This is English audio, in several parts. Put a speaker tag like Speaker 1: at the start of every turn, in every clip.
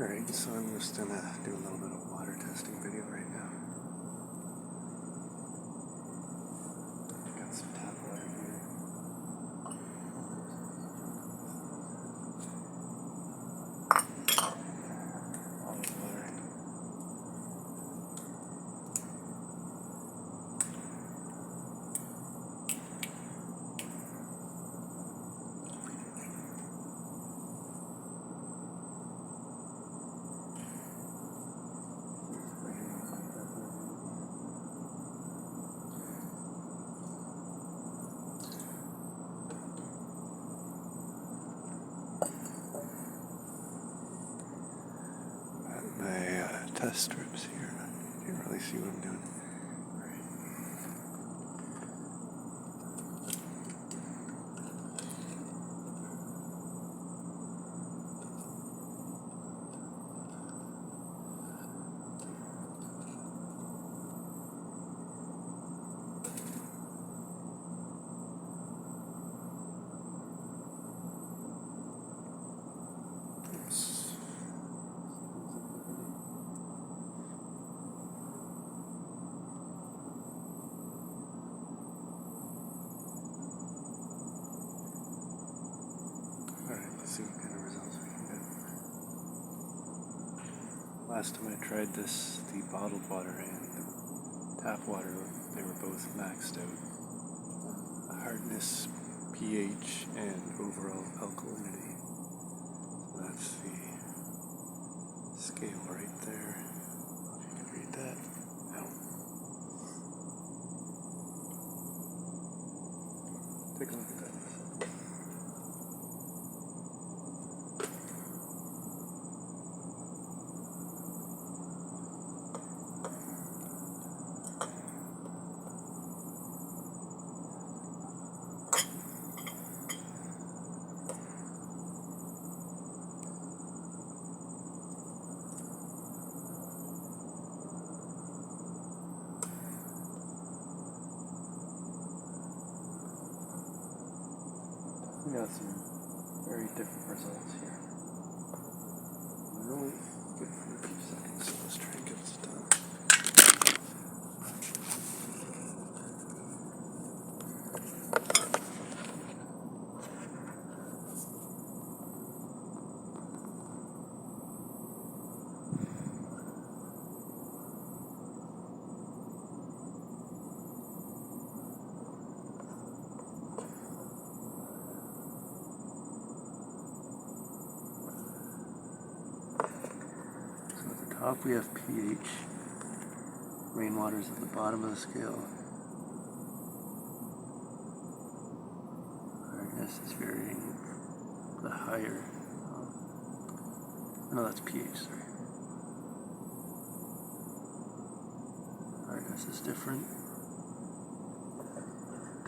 Speaker 1: Alright, so I'm just gonna do a little bit of water testing video right now. Got some tap water here. Olive water. My test strips here. You can't really see what I'm doing. See what kind of results we can get. Last time I tried this, the bottled water and the tap water, they were both maxed out. Hardness, pH, and overall alkalinity. So that's the scale right there. If you can read that. No. Take a look at that. We got some very different results here. We're only good for a few seconds, so let's try and get this done. Top we have pH, rainwater's at the bottom of the scale. Hardness is varying the higher, no, that's pH, sorry. Hardness is different.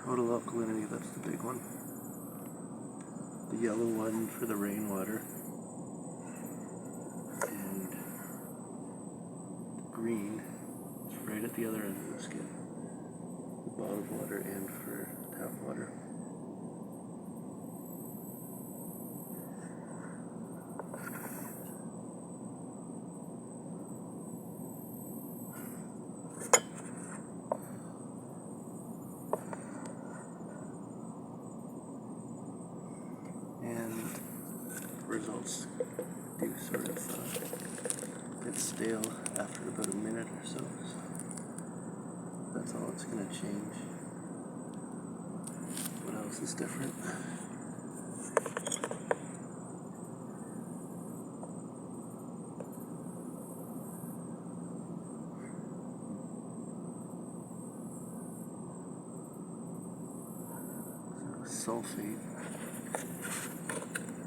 Speaker 1: Total alkalinity, that's the big one. The yellow one for the rainwater. Green is right at the other end of the scale. The bottled water and for tap water. And results do sort of get stale after about a minute or so, that's all it's going to change. What else is different? Sulfate,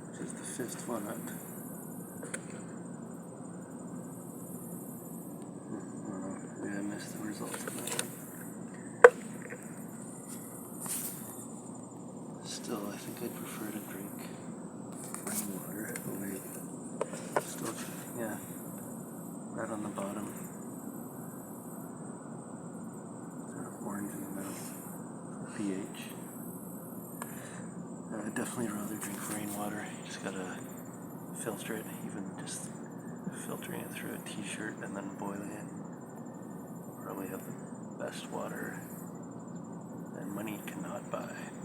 Speaker 1: which is the fifth one up. I missed the results of that one. Still, I think I'd prefer to drink rainwater. Oh wait, still, yeah, right on the bottom. Sort of orange in the middle for pH. I'd definitely rather drink rainwater. You just gotta filter it, even just filtering it through a t-shirt and then boiling it. Probably have the best water and money cannot buy.